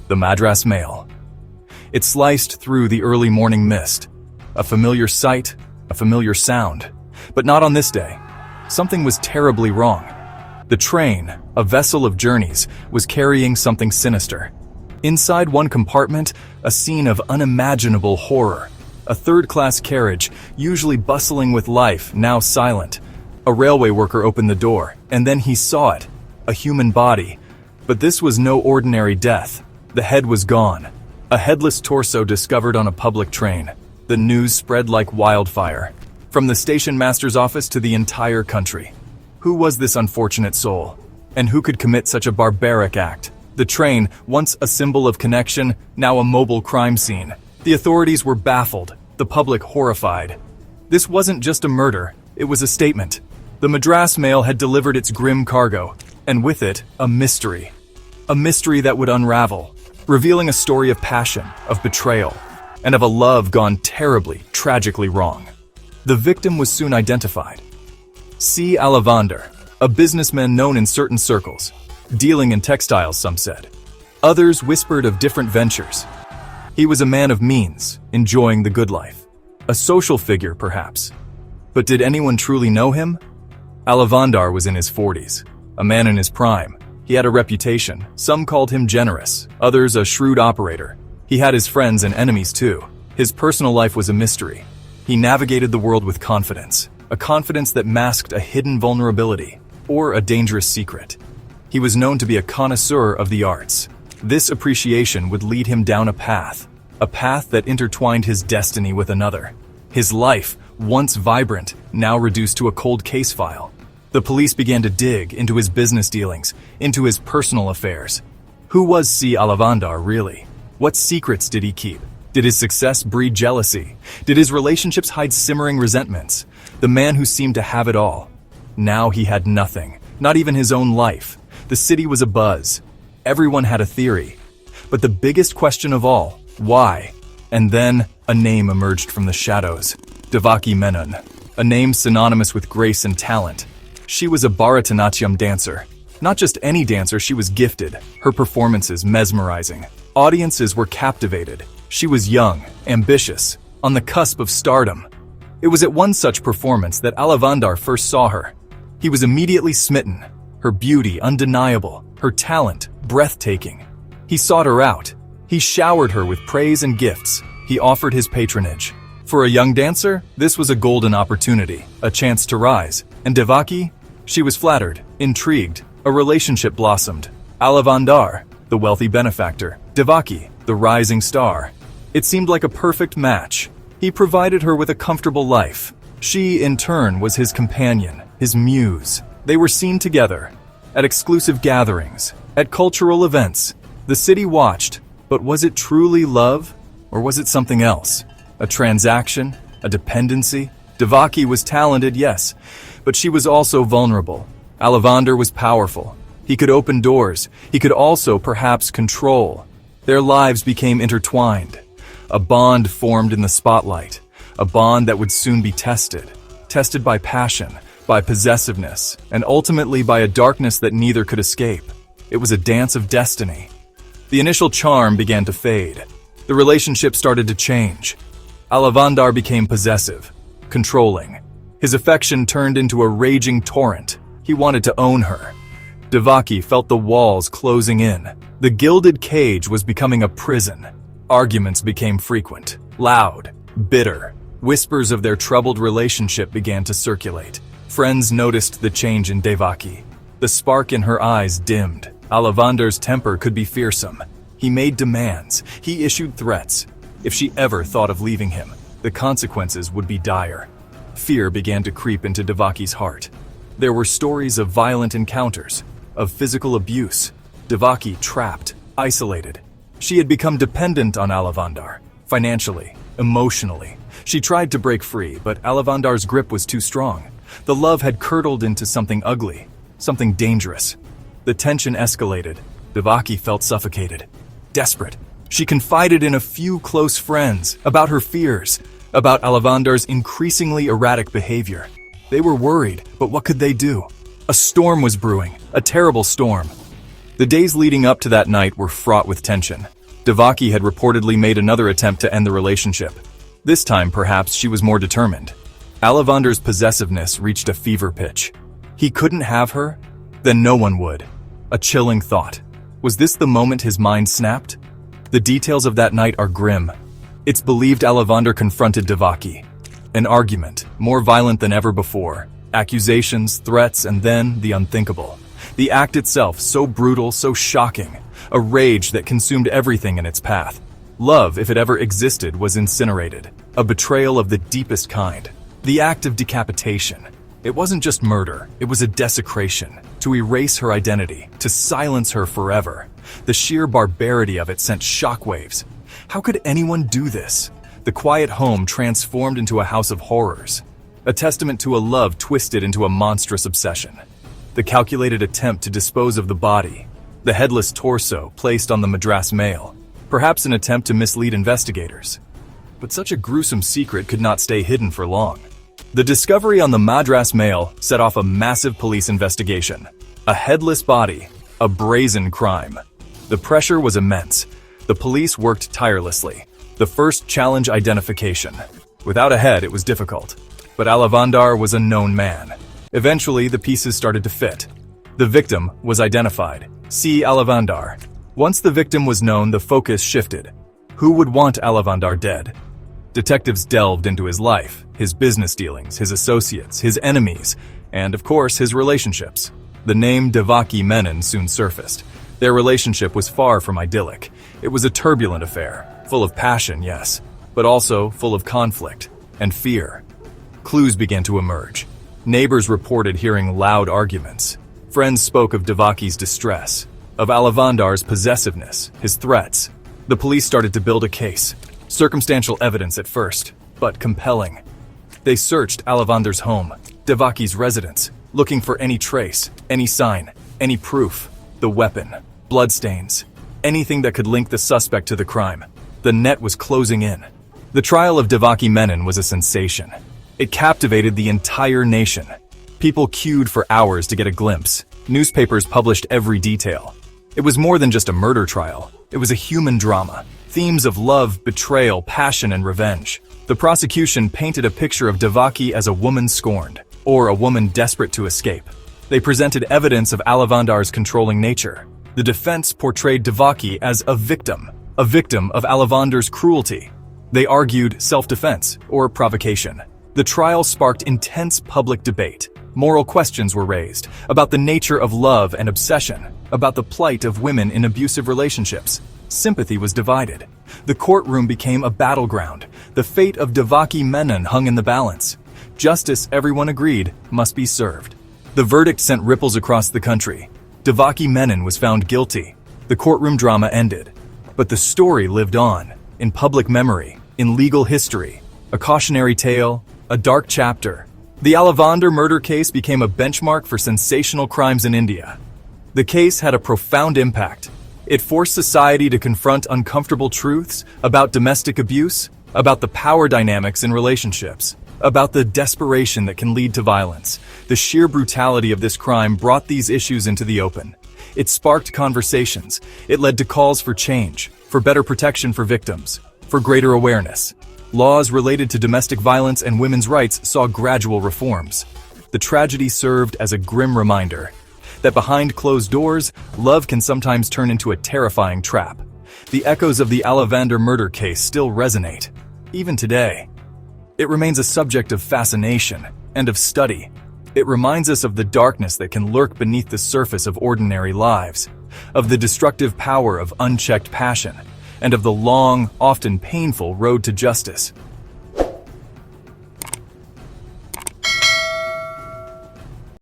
the Madras Mail. It sliced through the early morning mist. A familiar sight, a familiar sound. But not on this day. Something was terribly wrong. The train, a vessel of journeys, was carrying something sinister. Inside one compartment, a scene of unimaginable horror. A third-class carriage, usually bustling with life, now silent. A railway worker opened the door, and then he saw it. A human body. But this was no ordinary death. The head was gone. A headless torso discovered on a public train. The news spread like wildfire. From the station master's office to the entire country. Who was this unfortunate soul? And who could commit such a barbaric act? The train, once a symbol of connection, now a mobile crime scene. The authorities were baffled, the public horrified. This wasn't just a murder, it was a statement. The Madras Mail had delivered its grim cargo, and with it, a mystery. A mystery that would unravel, revealing a story of passion, of betrayal, and of a love gone terribly, tragically wrong. The victim was soon identified. C. Alavandar, a businessman known in certain circles, dealing in textiles, some said. Others whispered of different ventures. He was a man of means, enjoying the good life. A social figure, perhaps. But did anyone truly know him? Alavandar was in his 40s, a man in his prime. He had a reputation. Some called him generous, others a shrewd operator. He had his friends and enemies too. His personal life was a mystery. He navigated the world with confidence, a confidence that masked a hidden vulnerability or a dangerous secret. He was known to be a connoisseur of the arts. This appreciation would lead him down a path that intertwined his destiny with another. His life, once vibrant, now reduced to a cold case file. The police began to dig into his business dealings, into his personal affairs. Who was C. Alavandar really? What secrets did he keep? Did his success breed jealousy? Did his relationships hide simmering resentments? The man who seemed to have it all. Now he had nothing, not even his own life. The city was abuzz. Everyone had a theory. But the biggest question of all, why? And then a name emerged from the shadows. Devaki Menon, a name synonymous with grace and talent. She was a Bharatanatyam dancer. Not just any dancer, she was gifted. Her performances mesmerizing. Audiences were captivated. She was young, ambitious, on the cusp of stardom. It was at one such performance that Alavandar first saw her. He was immediately smitten. Her beauty undeniable, her talent breathtaking. He sought her out. He showered her with praise and gifts. He offered his patronage. For a young dancer, this was a golden opportunity, a chance to rise. And Devaki? She was flattered, intrigued. A relationship blossomed. Alavandar, the wealthy benefactor. Devaki, the rising star. It seemed like a perfect match. He provided her with a comfortable life. She, in turn, was his companion, his muse. They were seen together, at exclusive gatherings, at cultural events. The city watched, but was it truly love? Or was it something else? A transaction? A dependency? Devaki was talented, yes, but she was also vulnerable. Alavandar was powerful. He could open doors. He could also, perhaps, control. Their lives became intertwined. A bond formed in the spotlight. A bond that would soon be tested. Tested by passion, by possessiveness, and ultimately by a darkness that neither could escape. It was a dance of destiny. The initial charm began to fade. The relationship started to change. Alavandar became possessive, controlling. His affection turned into a raging torrent. He wanted to own her. Devaki felt the walls closing in. The gilded cage was becoming a prison. Arguments became frequent, loud, bitter. Whispers of their troubled relationship began to circulate. Friends noticed the change in Devaki. The spark in her eyes dimmed. Alavandar's temper could be fearsome. He made demands. He issued threats. If she ever thought of leaving him, the consequences would be dire. Fear began to creep into Devaki's heart. There were stories of violent encounters, of physical abuse. Devaki trapped, isolated. She had become dependent on Alavandar, financially, emotionally. She tried to break free, but Alavandar's grip was too strong. The love had curdled into something ugly, something dangerous. The tension escalated. Devaki felt suffocated, desperate. She confided in a few close friends about her fears, about Alavandar's increasingly erratic behavior. They were worried, but what could they do? A storm was brewing, a terrible storm. The days leading up to that night were fraught with tension. Devaki had reportedly made another attempt to end the relationship. This time, perhaps, she was more determined. Alavandar's possessiveness reached a fever pitch. He couldn't have her? Then no one would. A chilling thought. Was this the moment his mind snapped? The details of that night are grim. It's believed Alavandar confronted Devaki. An argument, more violent than ever before. Accusations, threats, and then the unthinkable. The act itself, so brutal, so shocking. A rage that consumed everything in its path. Love, if it ever existed, was incinerated. A betrayal of the deepest kind. The act of decapitation. It wasn't just murder, it was a desecration. To erase her identity, to silence her forever. The sheer barbarity of it sent shockwaves. How could anyone do this? The quiet home transformed into a house of horrors. A testament to a love twisted into a monstrous obsession. The calculated attempt to dispose of the body. The headless torso placed on the Madras mail. Perhaps an attempt to mislead investigators. But such a gruesome secret could not stay hidden for long. The discovery on the Madras mail set off a massive police investigation. A headless body, a brazen crime. The pressure was immense. The police worked tirelessly. The first challenge identification. Without a head, it was difficult. But Alavandar was a known man. Eventually, the pieces started to fit. The victim was identified. See Alavandar. Once the victim was known, the focus shifted. Who would want Alavandar dead? Detectives delved into his life, his business dealings, his associates, his enemies, and of course, his relationships. The name Devaki Menon soon surfaced. Their relationship was far from idyllic. It was a turbulent affair, full of passion, yes, but also full of conflict and fear. Clues began to emerge. Neighbors reported hearing loud arguments. Friends spoke of Devaki's distress, of Alavandar's possessiveness, his threats. The police started to build a case. Circumstantial evidence at first, but compelling. They searched Alavandar's home, Devaki's residence, looking for any trace, any sign, any proof. The weapon, bloodstains, anything that could link the suspect to the crime. The net was closing in. The trial of Devaki Menon was a sensation. It captivated the entire nation. People queued for hours to get a glimpse. Newspapers published every detail. It was more than just a murder trial. It was a human drama. Themes of love, betrayal, passion, and revenge. The prosecution painted a picture of Devaki as a woman scorned, or a woman desperate to escape. They presented evidence of Alavandar's controlling nature. The defense portrayed Devaki as a victim of Alavandar's cruelty. They argued self-defense or provocation. The trial sparked intense public debate. Moral questions were raised about the nature of love and obsession, about the plight of women in abusive relationships. Sympathy was divided. The courtroom became a battleground. The fate of Devaki Menon hung in the balance. Justice, everyone agreed, must be served. The verdict sent ripples across the country. Devaki Menon was found guilty. The courtroom drama ended. But the story lived on, in public memory, in legal history. A cautionary tale, a dark chapter. The Alavandar murder case became a benchmark for sensational crimes in India. The case had a profound impact. It forced society to confront uncomfortable truths about domestic abuse, about the power dynamics in relationships, about the desperation that can lead to violence. The sheer brutality of this crime brought these issues into the open. It sparked conversations. It led to calls for change, for better protection for victims, for greater awareness. Laws related to domestic violence and women's rights saw gradual reforms. The tragedy served as a grim reminder that behind closed doors, love can sometimes turn into a terrifying trap. The echoes of the Alavandar murder case still resonate, even today. It remains a subject of fascination and of study. It reminds us of the darkness that can lurk beneath the surface of ordinary lives, of the destructive power of unchecked passion, and of the long, often painful road to justice.